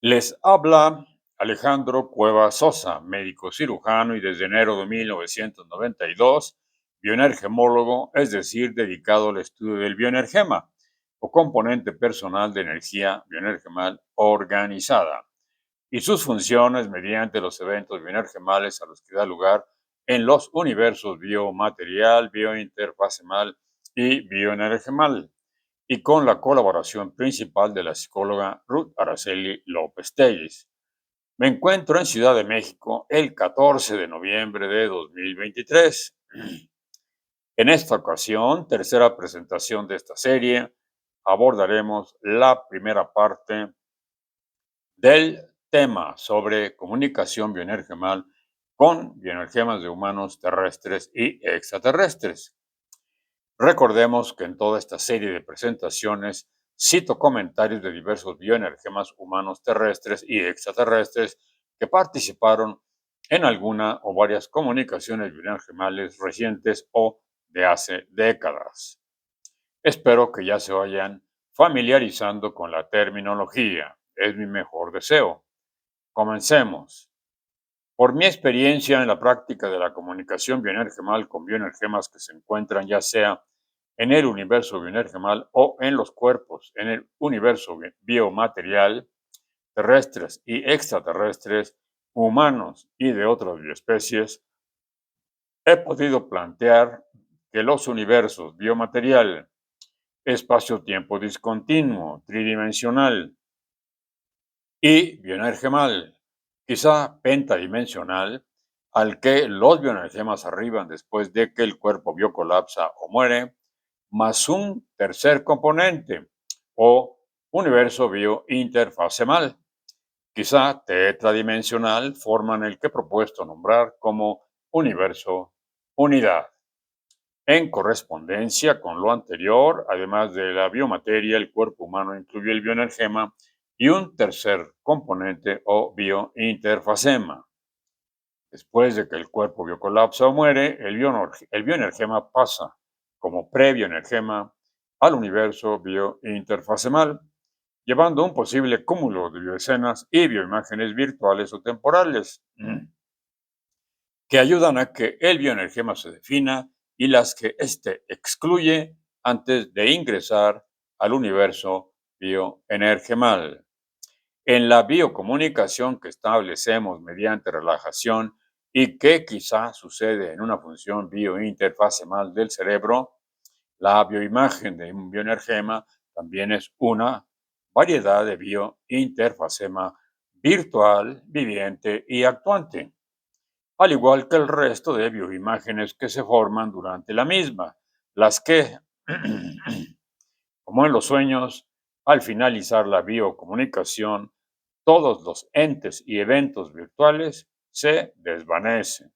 Les habla Alejandro Cueva Sosa, médico cirujano y desde enero de 1992, bioenergemólogo, es decir, dedicado al estudio del bioenergema o componente personal de energía bioenergemal organizada y sus funciones mediante los eventos bioenergemales a los que da lugar en los universos biomaterial, biointerfacemal y bioenergemal y con la colaboración principal de la psicóloga Ruth Araceli López Telles. Me encuentro en Ciudad de México el 14 de noviembre de 2023. En esta ocasión, tercera presentación de esta serie, abordaremos la primera parte del tema sobre comunicación bioenergemal con bioenergemas de humanos terrestres y extraterrestres. Recordemos que en toda esta serie de presentaciones cito comentarios de diversos bioenergemas humanos terrestres y extraterrestres que participaron en alguna o varias comunicaciones bioenergemales recientes o de hace décadas. Espero que ya se vayan familiarizando con la terminología. Es mi mejor deseo. Comencemos. Por mi experiencia en la práctica de la comunicación bioenergemal con bioenergemas que se encuentran ya sea en el universo bioenergemal o en los cuerpos en el universo biomaterial, terrestres y extraterrestres, humanos y de otras bioespecies, he podido plantear que los universos biomaterial, espacio-tiempo discontinuo, tridimensional y bioenergemal, quizá pentadimensional, al que los bioenergemas arriban después de que el cuerpo biocolapsa o muere, más un tercer componente o universo biointerfacemal, quizá tetradimensional, forman el que he propuesto nombrar como universo unidad. En correspondencia con lo anterior, además de la biomateria, el cuerpo humano incluye el bioenergema y un tercer componente o biointerfacema. Después de que el cuerpo biocolapsa o muere, el bioenergema pasa como prebioenergema al universo biointerfacemal, llevando un posible cúmulo de bioescenas y bioimágenes virtuales o temporales que ayudan a que el bioenergema se defina y las que éste excluye antes de ingresar al universo bioenergemal. En la biocomunicación que establecemos mediante relajación y que quizá sucede en una función biointerfacemal del cerebro, la bioimagen de un bioenergema también es una variedad de biointerfacema virtual, viviente y actuante, al igual que el resto de bioimágenes que se forman durante la misma, las que, como en los sueños, al finalizar la biocomunicación, todos los entes y eventos virtuales se desvanecen.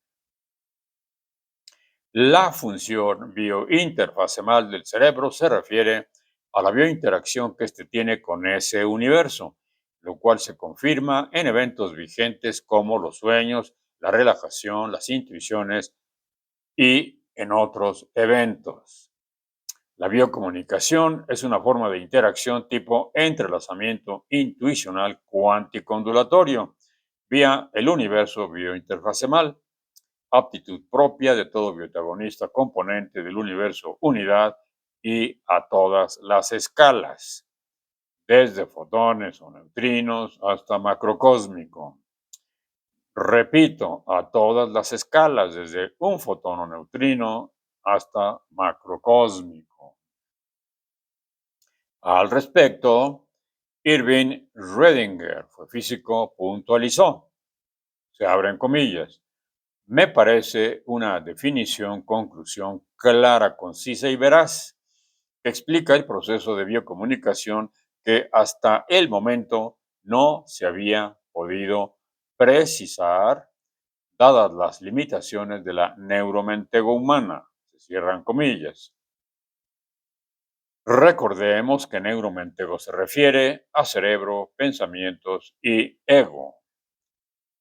La función biointerfacemal del cerebro se refiere a la biointeracción que éste tiene con ese universo, lo cual se confirma en eventos vigentes como los sueños, la relajación, las intuiciones y en otros eventos. La biocomunicación es una forma de interacción tipo entrelazamiento intuicional cuántico ondulatorio vía el universo biointerfacemal, aptitud propia de todo biotagonista componente del universo unidad y a todas las escalas, desde fotones o neutrinos hasta macrocósmico. Repito, a todas las escalas, desde un fotón o neutrino hasta macrocósmico. Al respecto, Irving Redinger, fue físico, puntualizó, se abren comillas, me parece una definición, conclusión clara, concisa y veraz, que explica el proceso de biocomunicación que hasta el momento no se había podido precisar, dadas las limitaciones de la neuromentego humana. Se cierran comillas. Recordemos que neuromentego se refiere a cerebro, pensamientos y ego.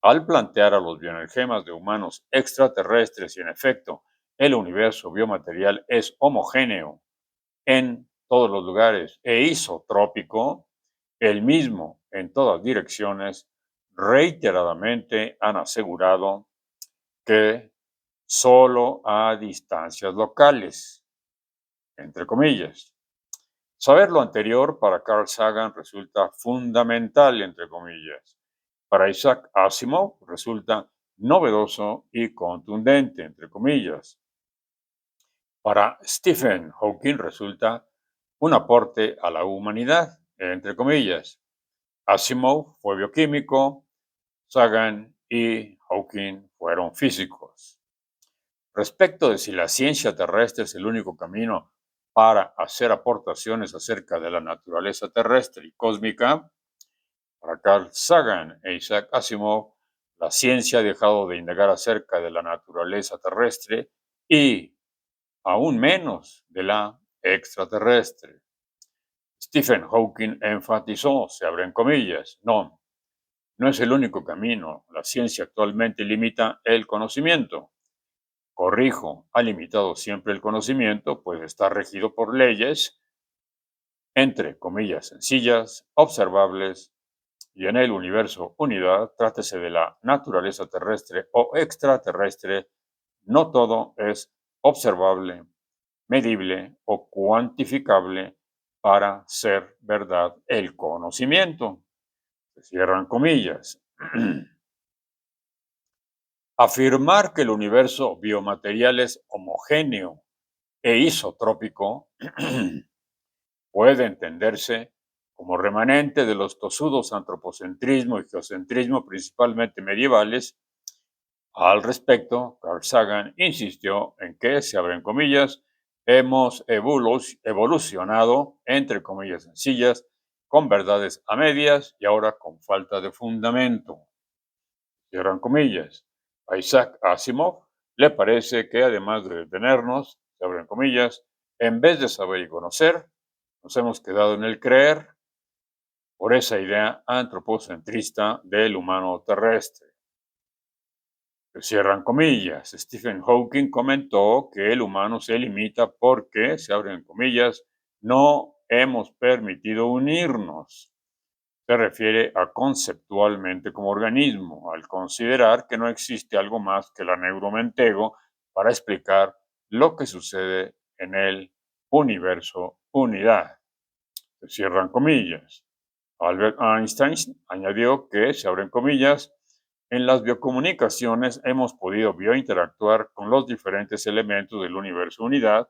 Al plantear a los bioenergemas de humanos extraterrestres y en efecto el universo biomaterial es homogéneo en todos los lugares e isotrópico, el mismo en todas direcciones, reiteradamente han asegurado que solo a distancias locales, entre comillas. Saber lo anterior para Carl Sagan resulta fundamental, entre comillas. Para Isaac Asimov resulta novedoso y contundente, entre comillas. Para Stephen Hawking resulta un aporte a la humanidad, entre comillas. Asimov fue bioquímico, Sagan y Hawking fueron físicos. Respecto de si la ciencia terrestre es el único camino para hacer aportaciones acerca de la naturaleza terrestre y cósmica, para Carl Sagan e Isaac Asimov, la ciencia ha dejado de indagar acerca de la naturaleza terrestre y, aún menos, de la extraterrestre. Stephen Hawking enfatizó, se abren comillas, no es el único camino. La ciencia actualmente limita el conocimiento. Corrijo, ha limitado siempre el conocimiento, pues está regido por leyes, entre comillas, sencillas, observables, y en el universo unidad, trátese de la naturaleza terrestre o extraterrestre, no todo es observable, medible o cuantificable para ser verdad el conocimiento. Se cierran comillas. Afirmar que el universo biomaterial es homogéneo e isotrópico puede entenderse como remanente de los tosudos antropocentrismo y geocentrismo, principalmente medievales. Al respecto, Carl Sagan insistió en que, se abren comillas, hemos evolucionado, entre comillas sencillas, con verdades a medias y ahora con falta de fundamento. Cierran comillas. A Isaac Asimov le parece que además de detenernos, se abren comillas, en vez de saber y conocer, nos hemos quedado en el creer por esa idea antropocentrista del humano terrestre. Cierran comillas. Stephen Hawking comentó que el humano se limita porque, se abren comillas, no hemos permitido unirnos. Se refiere a conceptualmente como organismo, al considerar que no existe algo más que la neuromentego para explicar lo que sucede en el universo unidad. Se cierran comillas. Albert Einstein añadió que, se abren comillas, en las biocomunicaciones hemos podido biointeractuar con los diferentes elementos del universo unidad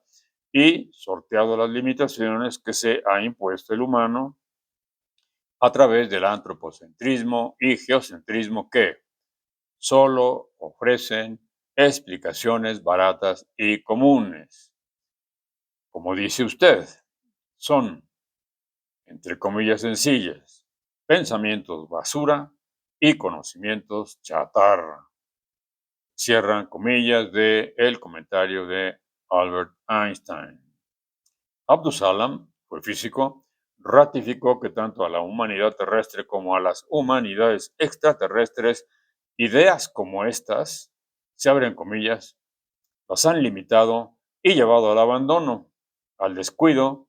y sorteado las limitaciones que se ha impuesto el humano a través del antropocentrismo y geocentrismo que solo ofrecen explicaciones baratas y comunes. Como dice usted, son, entre comillas sencillas, pensamientos basura y conocimientos chatarra. Cierran comillas de el comentario de Albert Einstein. Abdus Salam fue físico, ratificó que tanto a la humanidad terrestre como a las humanidades extraterrestres, ideas como estas, se abren comillas, las han limitado y llevado al abandono, al descuido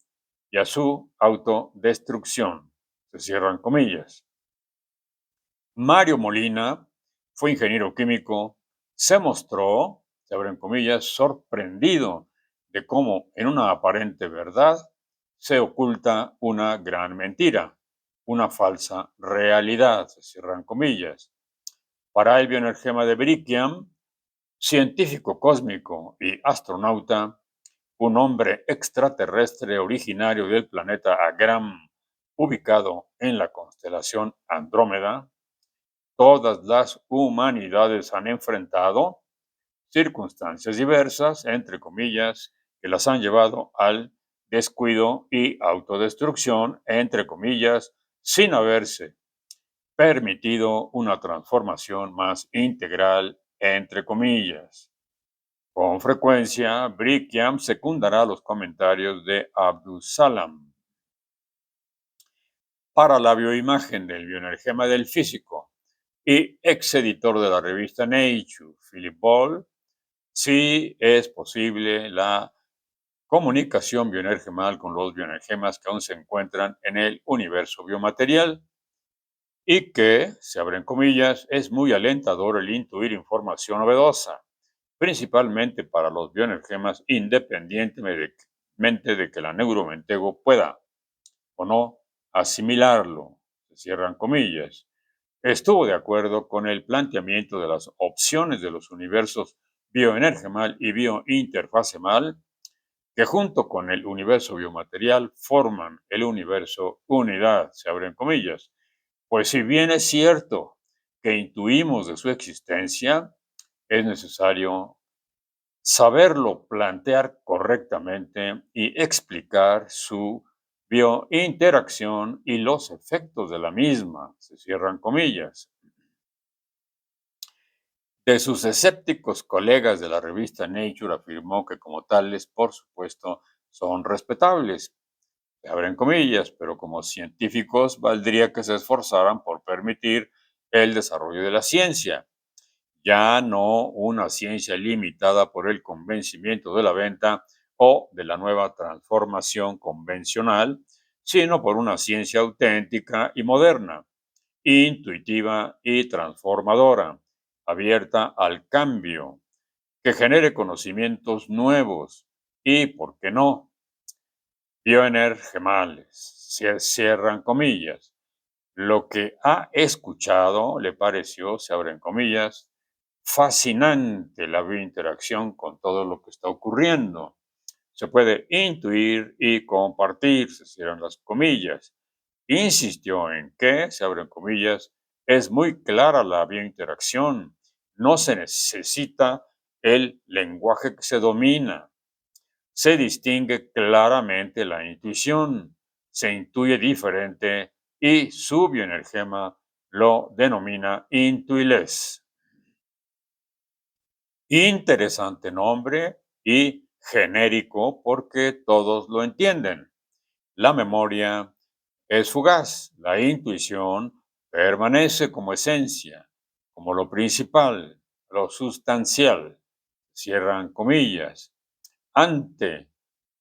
y a su autodestrucción. Se cierran comillas. Mario Molina fue ingeniero químico, se mostró, se abren comillas, sorprendido de cómo en una aparente verdad se oculta una gran mentira, una falsa realidad, se cierran comillas. Para el bioenergema de Birikian, científico cósmico y astronauta, un hombre extraterrestre originario del planeta Agram, ubicado en la constelación Andrómeda, todas las humanidades han enfrentado circunstancias diversas, entre comillas, que las han llevado al descuido y autodestrucción, entre comillas, sin haberse permitido una transformación más integral, entre comillas. Con frecuencia, Brickham secundará los comentarios de Abdus Salam. Para la bioimagen del bioenergema del físico y ex editor de la revista Nature, Philip Ball, sí es posible la comunicación bioenergemal con los bioenergemas que aún se encuentran en el universo biomaterial y que, se abren comillas, es muy alentador el intuir información novedosa, principalmente para los bioenergemas, independientemente de que la neuromentego pueda o no asimilarlo, se cierran comillas. Estuvo de acuerdo con el planteamiento de las opciones de los universos bioenergemal y biointerfacemal, que junto con el universo biomaterial forman el universo unidad, se abren comillas. Pues si bien es cierto que intuimos de su existencia, es necesario saberlo plantear correctamente y explicar su biointeracción y los efectos de la misma, se cierran comillas. De sus escépticos colegas de la revista Nature afirmó que como tales, por supuesto, son respetables, se abren comillas, pero como científicos valdría que se esforzaran por permitir el desarrollo de la ciencia, ya no una ciencia limitada por el convencimiento de la venta o de la nueva transformación convencional, sino por una ciencia auténtica y moderna, intuitiva y transformadora, abierta al cambio, que genere conocimientos nuevos y, ¿por qué no?, bioenergemales. Cierran comillas. Lo que ha escuchado le pareció, se abren comillas, fascinante la biointeracción con todo lo que está ocurriendo. Se puede intuir y compartir, se cierran las comillas. Insistió en que, se abren comillas, es muy clara la biointeracción. No se necesita el lenguaje que se domina. Se distingue claramente la intuición. Se intuye diferente y su bioenergema lo denomina intuilés. Interesante nombre y genérico porque todos lo entienden. La memoria es fugaz, la intuición permanece como esencia, como lo principal, lo sustancial. Cierran comillas. Ante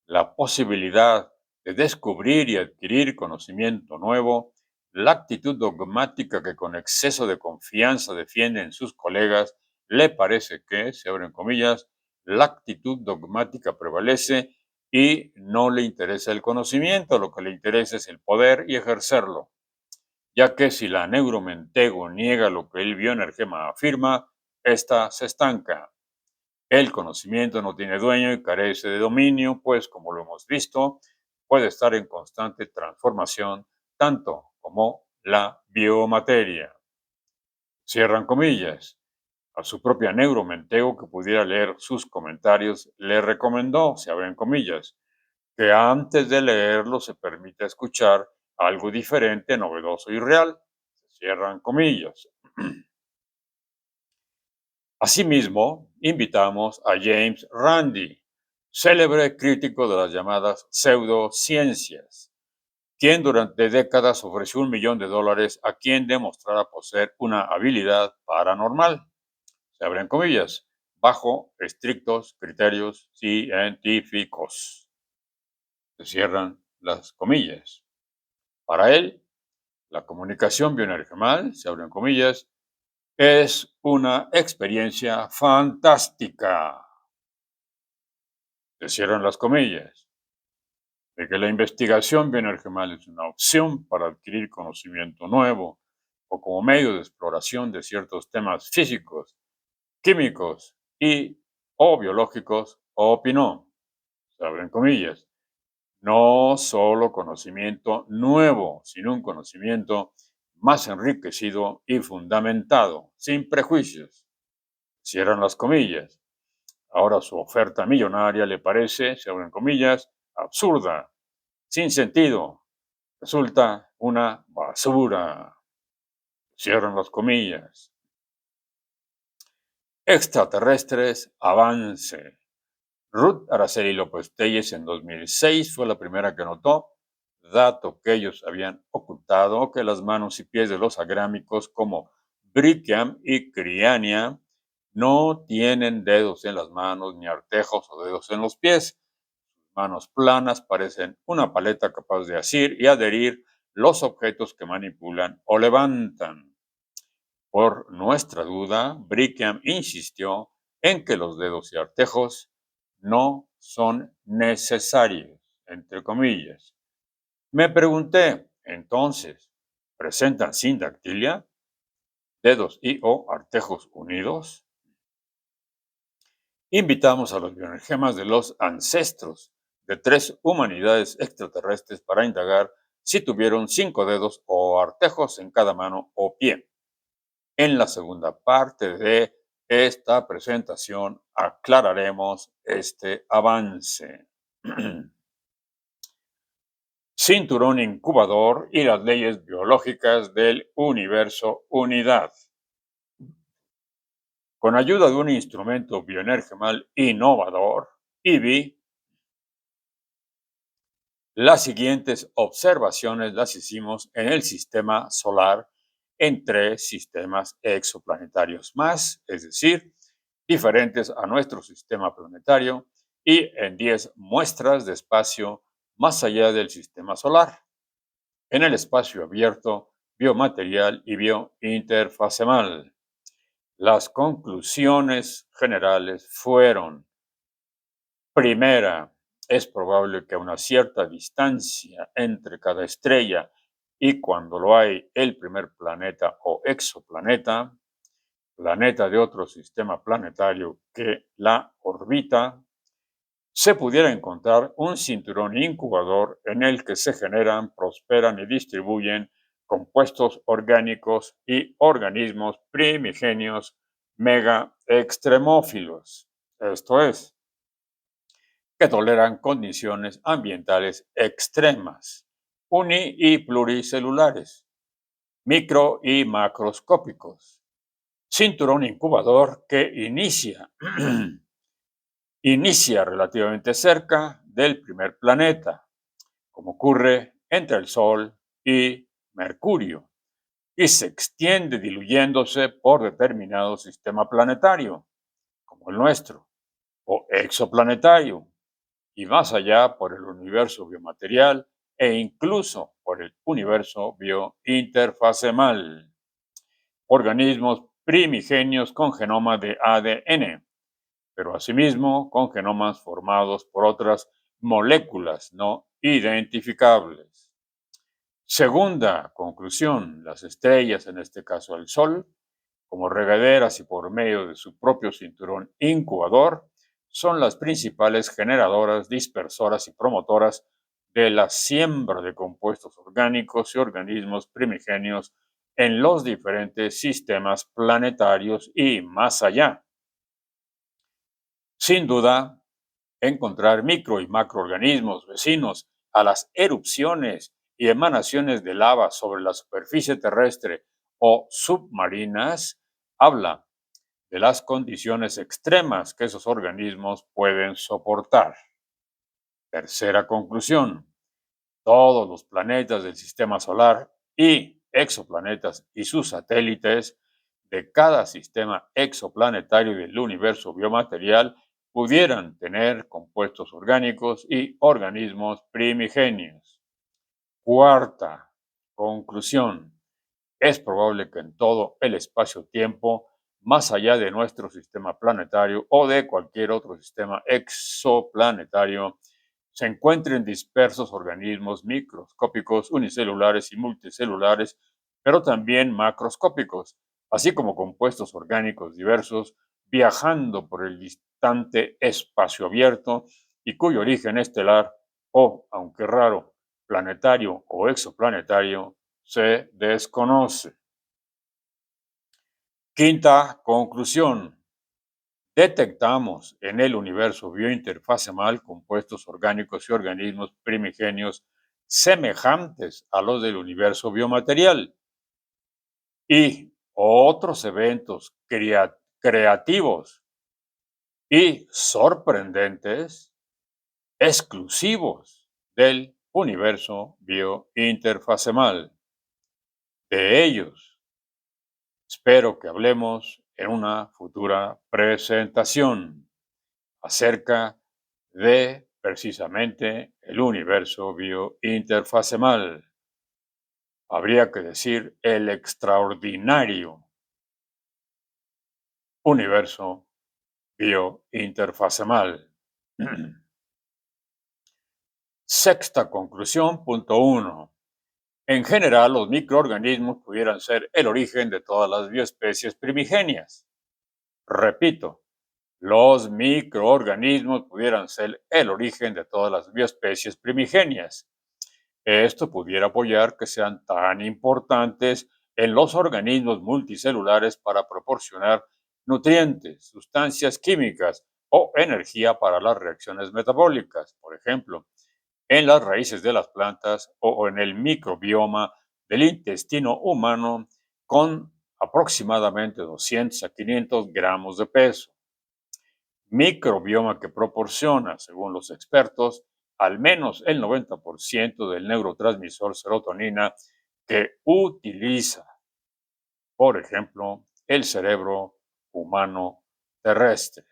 la posibilidad de descubrir y adquirir conocimiento nuevo, la actitud dogmática que con exceso de confianza defienden sus colegas, le parece que, se abren comillas, la actitud dogmática prevalece y no le interesa el conocimiento, lo que le interesa es el poder y ejercerlo, ya que si la neuromentego niega lo que el bioenergema afirma, ésta se estanca. El conocimiento no tiene dueño y carece de dominio, pues, como lo hemos visto, puede estar en constante transformación, tanto como la biomateria. Cierran comillas. A su propia neuromenteo que pudiera leer sus comentarios, le recomendó, se abren comillas, que antes de leerlo se permita escuchar algo diferente, novedoso y real. Cierran comillas. Asimismo, invitamos a James Randi, célebre crítico de las llamadas pseudociencias, quien durante décadas ofreció $1 millón a quien demostrara poseer una habilidad paranormal, se abren comillas, bajo estrictos criterios científicos. Se cierran las comillas. Para él, la comunicación bioenergemal, se abren comillas, es una experiencia fantástica. Se cierran las comillas, de que la investigación bioenergemal es una opción para adquirir conocimiento nuevo o como medio de exploración de ciertos temas físicos, químicos y o biológicos, opinó, se abren comillas, no solo conocimiento nuevo, sino un conocimiento más enriquecido y fundamentado, sin prejuicios. Cierran las comillas. Ahora su oferta millonaria le parece, se abren comillas, absurda, sin sentido. Resulta una basura. Cierran las comillas. Extraterrestres, avance. Ruth Araceli López Telles en 2006 fue la primera que notó, dato que ellos habían ocultado, que las manos y pies de los agrámicos como Brigham y Criania no tienen dedos en las manos ni artejos o dedos en los pies. manos planas parecen una paleta capaz de asir y adherir los objetos que manipulan o levantan. Por nuestra duda, Brickham insistió en que los dedos y artejos no son necesarios, entre comillas. Me pregunté, entonces, ¿presentan sindactilia, dedos y o artejos unidos? Invitamos a los bioenergemas de los ancestros de 3 humanidades extraterrestres para indagar si tuvieron 5 dedos o artejos en cada mano o pie. En la segunda parte de esta presentación aclararemos este avance. Cinturón incubador y las leyes biológicas del universo unidad. Con ayuda de un instrumento bioenergemal innovador, IBI, las siguientes observaciones las hicimos en el sistema solar en 3 sistemas exoplanetarios más, es decir, diferentes a nuestro sistema planetario, y en 10 muestras de espacio más allá del sistema solar, en el espacio abierto, biomaterial y biointerfacemal. Las conclusiones generales fueron: primera, es probable que a una cierta distancia entre cada estrella y, cuando lo hay, el primer planeta o exoplaneta, planeta de otro sistema planetario que la orbita, se pudiera encontrar un cinturón incubador en el que se generan, prosperan y distribuyen compuestos orgánicos y organismos primigenios mega extremófilos, esto es, que toleran condiciones ambientales extremas, uni- y pluricelulares, micro- y macroscópicos. Cinturón incubador que inicia relativamente cerca del primer planeta, como ocurre entre el Sol y Mercurio, y se extiende diluyéndose por determinado sistema planetario, como el nuestro, o exoplanetario, y más allá por el universo biomaterial e incluso por el universo biointerfacemal. Organismos primigenios con genoma de ADN, pero asimismo con genomas formados por otras moléculas no identificables. Segunda conclusión: las estrellas, en este caso el Sol, como regaderas y por medio de su propio cinturón incubador, son las principales generadoras, dispersoras y promotoras de la siembra de compuestos orgánicos y organismos primigenios en los diferentes sistemas planetarios y más allá. Sin duda, encontrar micro y macroorganismos vecinos a las erupciones y emanaciones de lava sobre la superficie terrestre o submarinas habla de las condiciones extremas que esos organismos pueden soportar. Tercera conclusión: todos los planetas del sistema solar y exoplanetas y sus satélites de cada sistema exoplanetario del universo biomaterial pudieran tener compuestos orgánicos y organismos primigenios. Cuarta conclusión: es probable que en todo el espacio-tiempo, más allá de nuestro sistema planetario o de cualquier otro sistema exoplanetario, se encuentren dispersos organismos microscópicos, unicelulares y multicelulares, pero también macroscópicos, así como compuestos orgánicos diversos viajando por el distante espacio abierto y cuyo origen estelar o, aunque raro, planetario o exoplanetario se desconoce. Quinta conclusión: detectamos en el universo biointerfacemal compuestos orgánicos y organismos primigenios semejantes a los del universo biomaterial y otros eventos creativos y sorprendentes exclusivos del universo biointerfacemal. De ellos espero que hablemos en una futura presentación acerca de precisamente el universo biointerfacemal. Habría que decir el extraordinario universo biointerfacemal. Sexta conclusión, punto uno. En general, los microorganismos pudieran ser el origen de todas las bioespecies primigenias. Repito, los microorganismos pudieran ser el origen de todas las bioespecies primigenias. Esto pudiera apoyar que sean tan importantes en los organismos multicelulares para proporcionar nutrientes, sustancias químicas o energía para las reacciones metabólicas, por ejemplo, en las raíces de las plantas o en el microbioma del intestino humano con aproximadamente 200 a 500 gramos de peso. Microbioma que proporciona, según los expertos, al menos el 90% del neurotransmisor serotonina que utiliza, por ejemplo, el cerebro humano terrestre.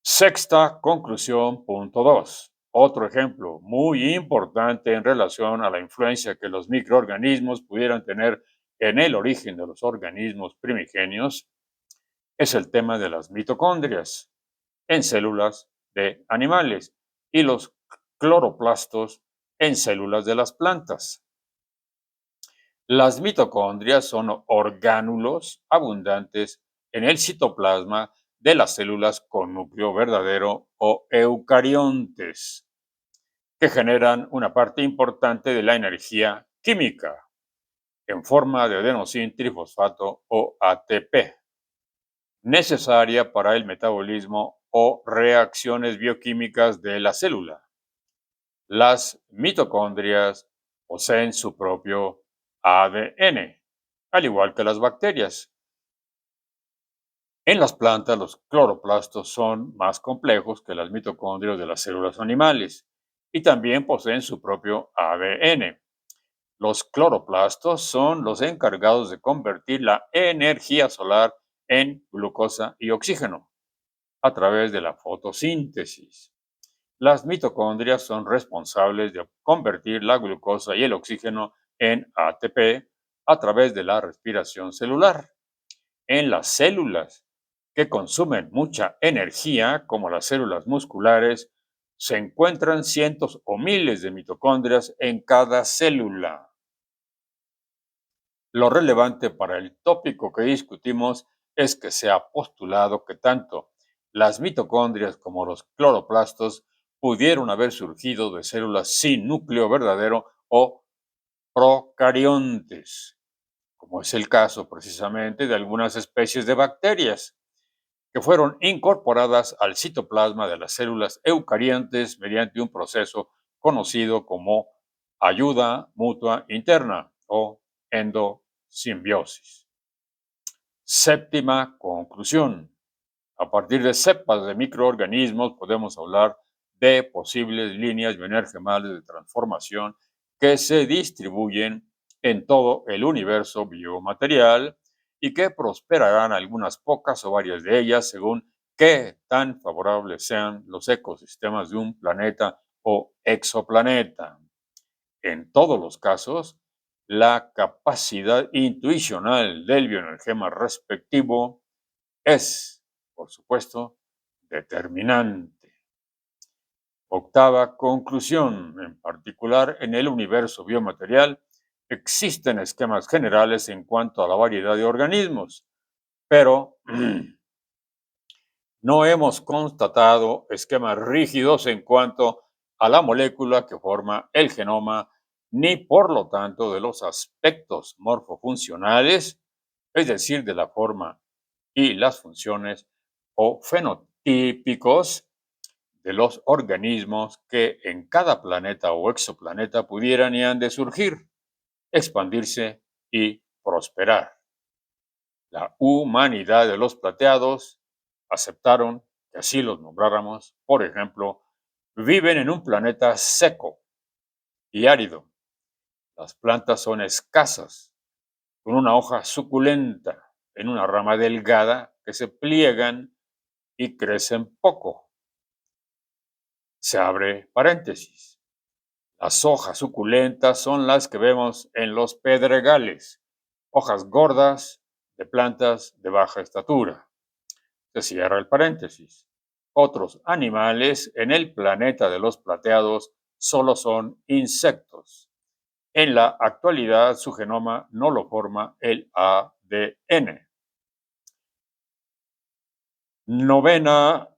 Sexta conclusión, punto 2. Otro ejemplo muy importante en relación a la influencia que los microorganismos pudieran tener en el origen de los organismos primigenios es el tema de las mitocondrias en células de animales y los cloroplastos en células de las plantas. Las mitocondrias son orgánulos abundantes en el citoplasma de las células con núcleo verdadero o eucariontes, que generan una parte importante de la energía química en forma de adenosín trifosfato o ATP, necesaria para el metabolismo o reacciones bioquímicas de la célula. Las mitocondrias poseen su propio ADN, al igual que las bacterias. En las plantas, los cloroplastos son más complejos que las mitocondrias de las células animales y también poseen su propio ADN. Los cloroplastos son los encargados de convertir la energía solar en glucosa y oxígeno a través de la fotosíntesis. Las mitocondrias son responsables de convertir la glucosa y el oxígeno en ATP a través de la respiración celular. En las células que consumen mucha energía, como las células musculares, se encuentran cientos o miles de mitocondrias en cada célula. Lo relevante para el tópico que discutimos es que se ha postulado que tanto las mitocondrias como los cloroplastos pudieron haber surgido de células sin núcleo verdadero o procariontes, como es el caso precisamente de algunas especies de bacterias, que fueron incorporadas al citoplasma de las células eucariontes mediante un proceso conocido como ayuda mutua interna o endosimbiosis. Séptima conclusión. A partir de cepas de microorganismos podemos hablar de posibles líneas bioenergemales de transformación que se distribuyen en todo el universo biomaterial y que prosperarán algunas pocas o varias de ellas según qué tan favorables sean los ecosistemas de un planeta o exoplaneta. En todos los casos, la capacidad intuicional del bioenergema respectivo es, por supuesto, determinante. Octava conclusión. En particular, en el universo biomaterial existen esquemas generales en cuanto a la variedad de organismos, pero no hemos constatado esquemas rígidos en cuanto a la molécula que forma el genoma, ni por lo tanto de los aspectos morfofuncionales, es decir, de la forma y las funciones o fenotípicos de los organismos que en cada planeta o exoplaneta pudieran y han de surgir, expandirse y prosperar. La humanidad de los plateados aceptaron que así los nombráramos, por ejemplo, viven en un planeta seco y árido. Las plantas son escasas, con una hoja suculenta en una rama delgada que se pliegan y crecen poco. Se abre paréntesis. Las hojas suculentas son las que vemos en los pedregales, hojas gordas de plantas de baja estatura. Se cierra el paréntesis. Otros animales en el planeta de los plateados solo son insectos. En la actualidad su genoma no lo forma el ADN. Novena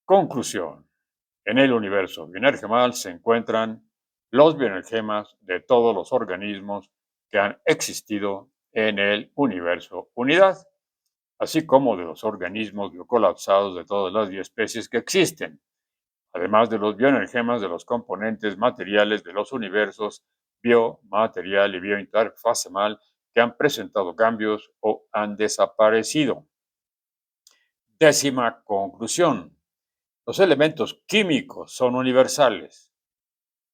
conclusión. En el universo bioenergemal se encuentran los bioenergemas de todos los organismos que han existido en el universo unidad, así como de los organismos biocolapsados de todas las bioespecies que existen, además de los bioenergemas de los componentes materiales de los universos biomaterial y biointerfacemal que han presentado cambios o han desaparecido. Décima conclusión. Los elementos químicos son universales.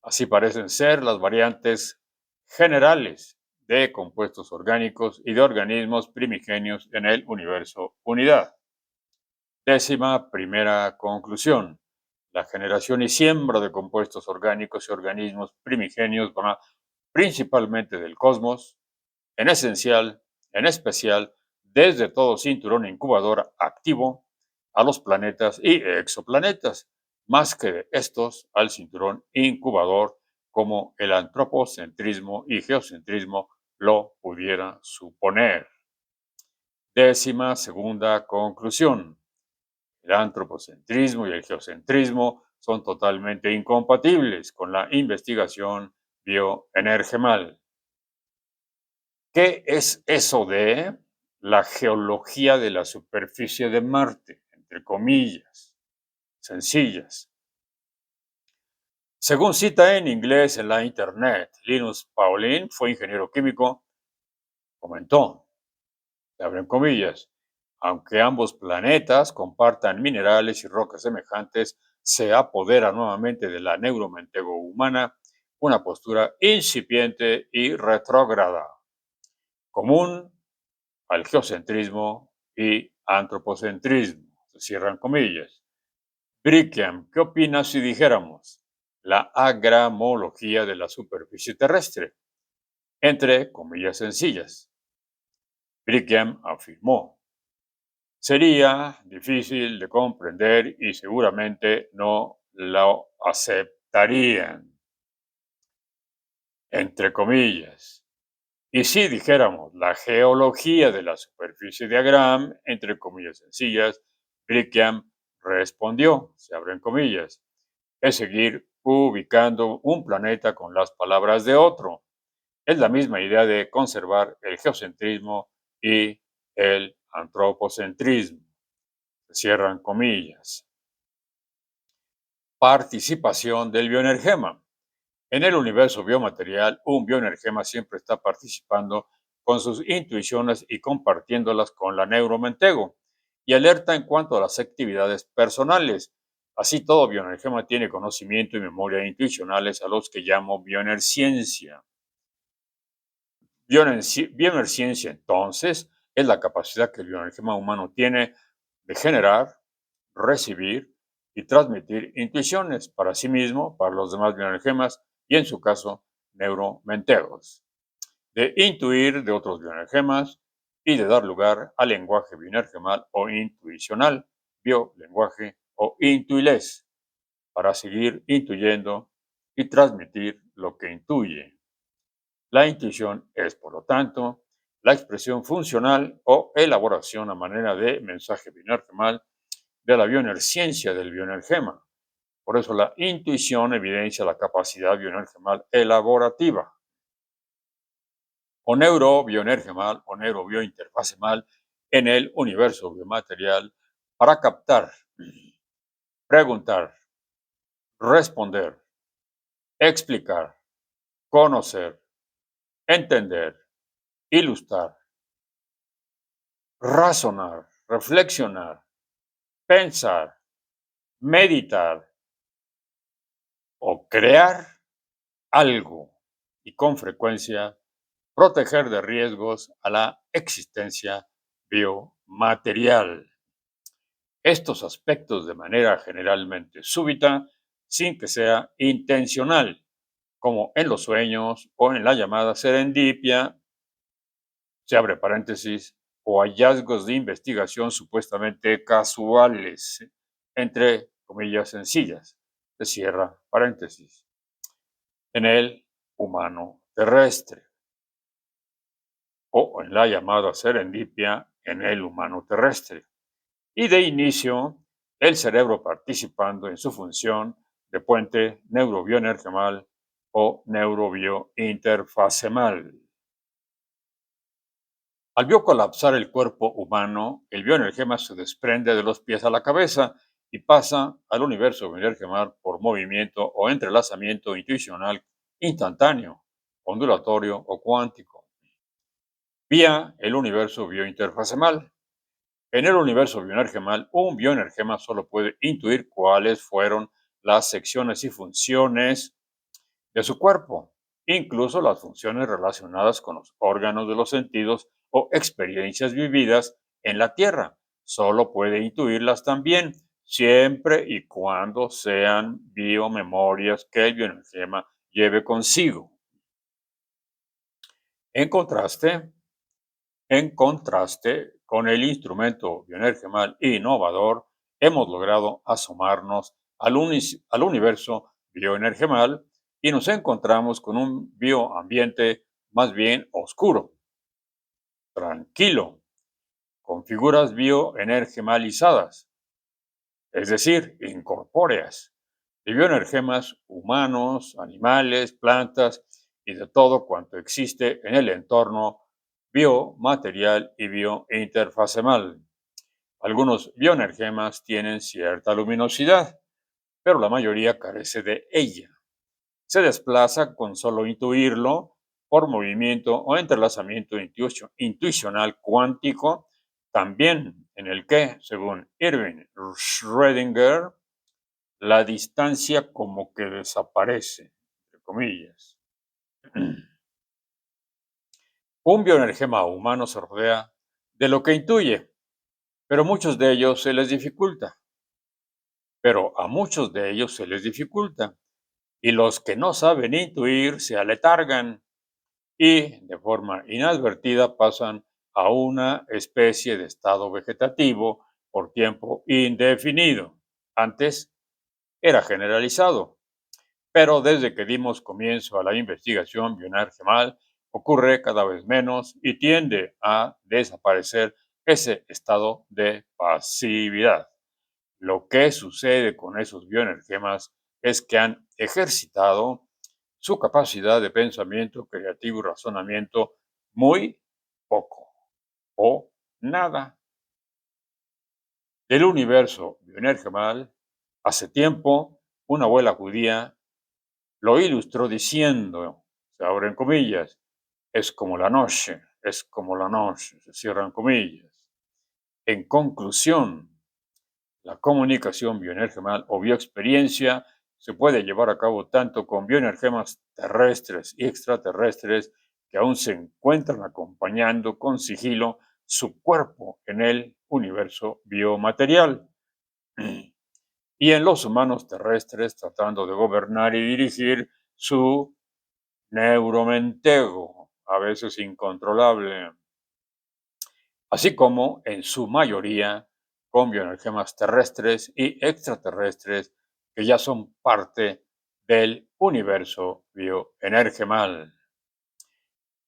Así parecen ser las variantes generales de compuestos orgánicos y de organismos primigenios en el universo unidad. Décima primera conclusión. La generación y siembra de compuestos orgánicos y organismos primigenios va principalmente del cosmos, en especial, desde todo cinturón incubador activo a los planetas y exoplanetas, más que de estos al cinturón incubador, como el antropocentrismo y geocentrismo lo pudiera suponer. Décima segunda conclusión. El antropocentrismo y el geocentrismo son totalmente incompatibles con la investigación bioenergemal. ¿Qué es eso de la geología de la superficie de Marte? Entre comillas, sencillas. Según cita en inglés en la internet, Linus Pauling fue ingeniero químico, comentó, se abren comillas, aunque ambos planetas compartan minerales y rocas semejantes, se apodera nuevamente de la neuromentego humana una postura incipiente y retrógrada, común al geocentrismo y antropocentrismo. Se cierran comillas. Brickham, ¿qué opinas si dijéramos la agramología de la superficie terrestre? Entre comillas sencillas. Brickham afirmó, sería difícil de comprender y seguramente no lo aceptarían. Entre comillas. Y si dijéramos la geología de la superficie de Agram, entre comillas sencillas, Brickham respondió, se abren comillas, es seguir ubicando un planeta con las palabras de otro. Es la misma idea de conservar el geocentrismo y el antropocentrismo. Cierran comillas. Participación del bioenergema. En el universo biomaterial, un bioenergema siempre está participando con sus intuiciones y compartiéndolas con la neuromentego y alerta en cuanto a las actividades personales. Así todo bioenergema tiene conocimiento y memoria intuicionales a los que llamo bioenerciencia. Bioenerciencia, entonces, es la capacidad que el bioenergema humano tiene de generar, recibir y transmitir intuiciones para sí mismo, para los demás bioenergemas y, en su caso, neuromentegos, de intuir de otros bioenergemas y de dar lugar al lenguaje bioenergemal o intuicional, biolenguaje o intuilés, para seguir intuyendo y transmitir lo que intuye. La intuición es, por lo tanto, la expresión funcional o elaboración a manera de mensaje bioenergemal de la bioenerciencia del bioenergema. Por eso la intuición evidencia la capacidad bioenergemal elaborativa. O neurobioenergemal o neurobiointerfacemal en el universo biomaterial para captar, preguntar, responder, explicar, conocer, entender, ilustrar, razonar, reflexionar, pensar, meditar o crear algo y con frecuencia proteger de riesgos a la existencia biomaterial. Estos aspectos de manera generalmente súbita sin que sea intencional, como en los sueños o en la llamada serendipia, se abre paréntesis, o hallazgos de investigación supuestamente casuales, entre comillas sencillas, se cierra paréntesis, en el humano terrestre, o en la llamada serendipia en el humano terrestre. Y de inicio, el cerebro participando en su función de puente neurobioenergemal o neurobiointerfacemal. Al biocolapsar el cuerpo humano, el bioenergema se desprende de los pies a la cabeza y pasa al universo bioenergemal por movimiento o entrelazamiento intuicional instantáneo, ondulatorio o cuántico, vía el universo biointerfacemal. En el universo bioenergemal, un bioenergema solo puede intuir cuáles fueron las secciones y funciones de su cuerpo, incluso las funciones relacionadas con los órganos de los sentidos o experiencias vividas en la Tierra. Solo puede intuirlas también, siempre y cuando sean biomemorias que el bioenergema lleve consigo. En contraste, En contraste con el instrumento bioenergemal innovador, hemos logrado asomarnos al universo bioenergemal y nos encontramos con un bioambiente más bien oscuro, tranquilo, con figuras bioenergemalizadas, es decir, incorpóreas, de bioenergemas humanos, animales, plantas y de todo cuanto existe en el entorno biomaterial y biointerfacemal. Algunos bioenergemas tienen cierta luminosidad, pero la mayoría carece de ella. Se desplaza con solo intuirlo por movimiento o entrelazamiento intuicional cuántico, también en el que, según Irving Schrödinger, la distancia como que desaparece, entre comillas. Un bioenergema humano se rodea de lo que intuye, pero muchos de ellos se les dificulta. Pero a muchos de ellos se les dificulta. Y los que no saben intuir se aletargan y de forma inadvertida pasan a una especie de estado vegetativo por tiempo indefinido. Antes era generalizado, pero desde que dimos comienzo a la investigación bioenergemal ocurre cada vez menos y tiende a desaparecer ese estado de pasividad. Lo que sucede con esos bioenergemas es que han ejercitado su capacidad de pensamiento creativo y razonamiento muy poco o nada. Del universo bioenergemal, hace tiempo, una abuela judía lo ilustró diciendo, se abren comillas, es como la noche, se cierran comillas. En conclusión, la comunicación bioenergemal o bioexperiencia se puede llevar a cabo tanto con bioenergemas terrestres y extraterrestres que aún se encuentran acompañando con sigilo su cuerpo en el universo biomaterial, y en los humanos terrestres tratando de gobernar y dirigir su neuromentego, a veces incontrolable, así como, en su mayoría, con bioenergemas terrestres y extraterrestres que ya son parte del universo bioenergemal,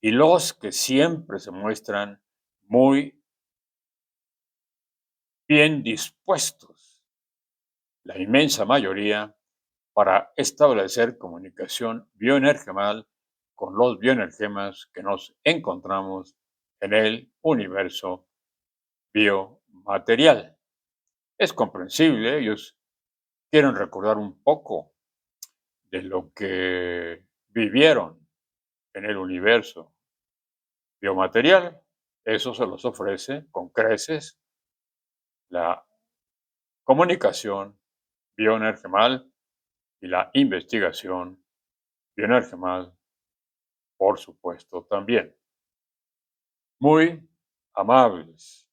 y los que siempre se muestran muy bien dispuestos, la inmensa mayoría, para establecer comunicación bioenergemal con los bioenergemas que nos encontramos en el universo biomaterial. Es comprensible, ellos quieren recordar un poco de lo que vivieron en el universo biomaterial. Eso se los ofrece con creces la comunicación bioenergemal y la investigación bioenergemal, por supuesto, también. Muy amables.